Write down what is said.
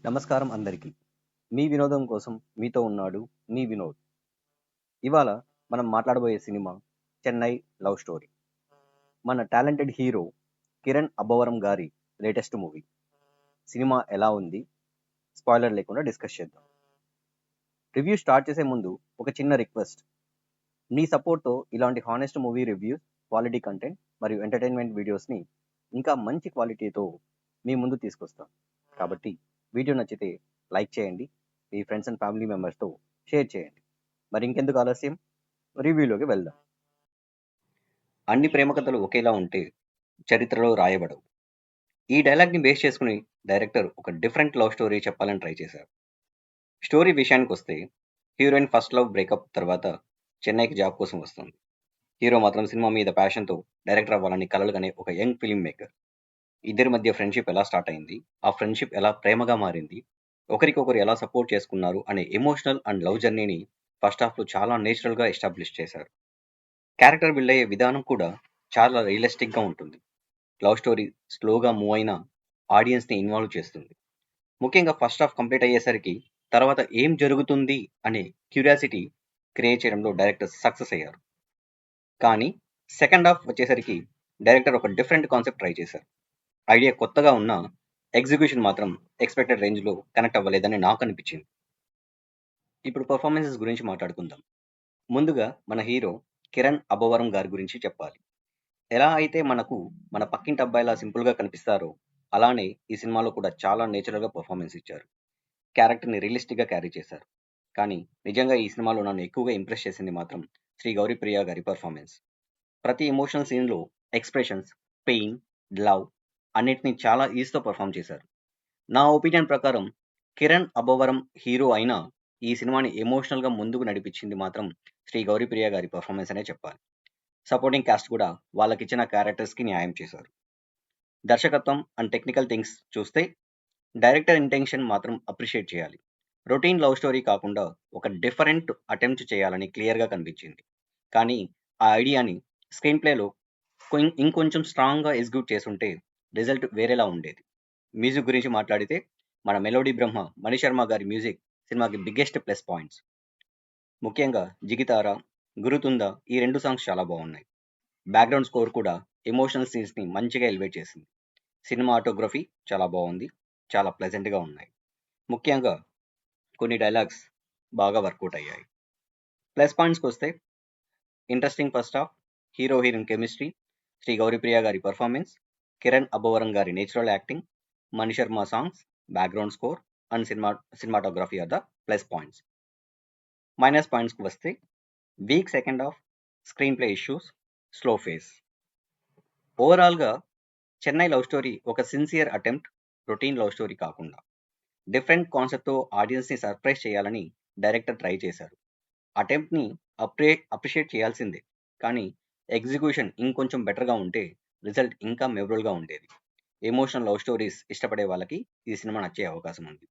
నమస్కారం అందరికీ. మీ వినోదం కోసం మీతో ఉన్నాడు మీ వినోద్. ఇవాళ మనం మాట్లాడబోయే సినిమా 'చెన్నై లవ్ స్టోరీ'. మన టాలెంటెడ్ హీరో కిరణ్ అబ్బవరం గారి లేటెస్ట్ మూవీ. సినిమా ఎలా ఉంది? స్పాయిలర్ లేకుండా డిస్కస్ చేద్దాం. రివ్యూ స్టార్ట్ చేసే ముందు ఒక చిన్న రిక్వెస్ట్. మీ సపోర్ట్తో ఇలాంటి honest movie reviews, quality content మరియు ఎంటర్టైన్మెంట్ వీడియోస్ని ఇంకా మంచి క్వాలిటీతో మీ ముందు తీసుకొస్తాం. కాబట్టి వీడియో నచ్చితే లైక్ చేయండి, మీ ఫ్రెండ్స్ అండ్ ఫ్యామిలీ మెంబర్స్తో షేర్ చేయండి. మరి ఇంకెందుకు ఆలస్యం, రివ్యూలోకి వెళ్దాం. అన్ని ప్రేమ కథలు ఒకేలా ఉంటే చరిత్రలో రాయబడవు. ఈ డైలాగ్ని బేస్ చేసుకుని డైరెక్టర్ ఒక డిఫరెంట్ లవ్ స్టోరీ చెప్పాలని ట్రై చేశారు. స్టోరీ విషయానికి వస్తే, హీరోయిన్ ఫస్ట్ లవ్ బ్రేకప్ తర్వాత చెన్నైకి జాబ్ కోసం వస్తుంది. హీరో మాత్రం సినిమా మీద ప్యాషన్తో డైరెక్టర్ అవ్వాలని కలలు కనే ఒక యంగ్ ఫిల్మ్ మేకర్. ఇద్దరి మధ్య ఫ్రెండ్షిప్ ఎలా స్టార్ట్ అయింది, ఆ ఫ్రెండ్షిప్ ఎలా ప్రేమగా మారింది, ఒకరికొకరు ఎలా సపోర్ట్ చేసుకున్నారు అనే ఎమోషనల్ అండ్ లవ్ జర్నీని ఫస్ట్ హాఫ్లో చాలా నేచురల్గా ఎస్టాబ్లిష్ చేశారు. క్యారెక్టర్ బిల్డ్ అయ్యే విధానం కూడా చాలా రియలిస్టిక్గా ఉంటుంది. లవ్ స్టోరీ స్లోగా మూవ్ అయినా ఆడియన్స్ని ఇన్వాల్వ్ చేస్తుంది. ముఖ్యంగా ఫస్ట్ హాఫ్ కంప్లీట్ అయ్యేసరికి తర్వాత ఏం జరుగుతుంది అనే క్యూరియాసిటీ క్రియేట్ చేయడంలో డైరెక్టర్ సక్సెస్ అయ్యారు. కానీ సెకండ్ హాఫ్ వచ్చేసరికి డైరెక్టర్ ఒక డిఫరెంట్ కాన్సెప్ట్ ట్రై చేశారు. ఐడియా కొత్తగా ఉన్న ఎగ్జిక్యూషన్ మాత్రం ఎక్స్పెక్టెడ్ రేంజ్లో కనెక్ట్ అవ్వలేదని నాకు అనిపించింది. ఇప్పుడు పర్ఫార్మెన్సెస్ గురించి మాట్లాడుకుందాం. ముందుగా మన హీరో కిరణ్ అబ్బవరం గారి గురించి చెప్పాలి. ఎలా అయితే మనకు మన పక్కింటి అబ్బాయిలా సింపుల్గా కనిపిస్తారో, అలానే ఈ సినిమాలో కూడా చాలా నేచురల్గా పర్ఫార్మెన్స్ ఇచ్చారు. క్యారెక్టర్ని రియలిస్టిక్గా క్యారీ చేశారు. కానీ నిజంగా ఈ సినిమాలో నన్ను ఎక్కువగా ఇంప్రెస్ చేసింది మాత్రం శ్రీ గౌరీప్రియ గారి పర్ఫార్మెన్స్. ప్రతి ఎమోషనల్ సీన్లో ఎక్స్ప్రెషన్స్, పెయిన్, లవ్ అన్నిటినీ చాలా ఈజీతో పర్ఫామ్ చేశారు. నా ఒపీనియన్ ప్రకారం కిరణ్ అబ్బవరం హీరో అయినా ఈ సినిమాని ఎమోషనల్గా ముందుకు నడిపించింది మాత్రం శ్రీ గౌరీప్రియ గారి పర్ఫార్మెన్స్ అనే చెప్పాలి. సపోర్టింగ్ కాస్ట్ కూడా వాళ్ళకిచ్చిన క్యారెక్టర్స్కి న్యాయం చేశారు. దర్శకత్వం అండ్ టెక్నికల్ థింగ్స్ చూస్తే డైరెక్టర్ ఇంటెన్షన్ మాత్రం అప్రిషియేట్ చేయాలి. రొటీన్ లవ్ స్టోరీ కాకుండా ఒక డిఫరెంట్ అటెంప్ట్ చేయాలని క్లియర్గా కనిపించింది. కానీ ఆ ఐడియాని స్క్రీన్ ప్లేలో ఇంకొంచెం స్ట్రాంగ్గా ఎగ్జిక్యూట్ చేసుంటే రిజల్ట్ వేరేలా ఉండేది. మ్యూజిక్ గురించి మాట్లాడితే మన మెలోడీ బ్రహ్మ మణిశర్మ గారి మ్యూజిక్ సినిమాకి బిగ్గెస్ట్ ప్లస్ పాయింట్స్. ముఖ్యంగా జిగితార, గురుతుంద ఈ రెండు సాంగ్స్ చాలా బాగున్నాయి. బ్యాక్గ్రౌండ్ స్కోర్ కూడా ఎమోషనల్ సీన్స్ని మంచిగా ఎలివేట్ చేసింది. సినిమాటోగ్రఫీ చాలా బాగుంది, చాలా ప్లెజెంట్గా ఉన్నాయి. ముఖ్యంగా కొన్ని డైలాగ్స్ బాగా వర్కౌట్ అయ్యాయి. ప్లస్ పాయింట్స్కి వస్తే interesting first half, hero heroine chemistry, Sri Gouripriya గారి పర్ఫార్మెన్స్, కిరణ్ అబ్బవరం గారి natural acting, Mani Sharma songs, background score and cinematography are the plus points. Minus పాయింట్స్కి వస్తే weak second half, screen play issues, slow pace. ఓవరాల్గా చెన్నై లవ్ స్టోరీ ఒక sincere attempt, routine love story కాకుండా different కాన్సెప్ట్తో ఆడియన్స్ని surprise చేయాలని డైరెక్టర్ ట్రై చేశారు. అటెంప్ట్ని appreciate చేయాల్సిందే, కానీ ఎగ్జిక్యూషన్ ఇంకొంచెం బెటర్గా ఉంటే రిజల్ట్ ఇంకా మెమరబుల్గా ఉండేది. ఎమోషనల్ లవ్ స్టోరీస్ ఇష్టపడే వాళ్ళకి ఈ సినిమా నచ్చే అవకాశం ఉంది.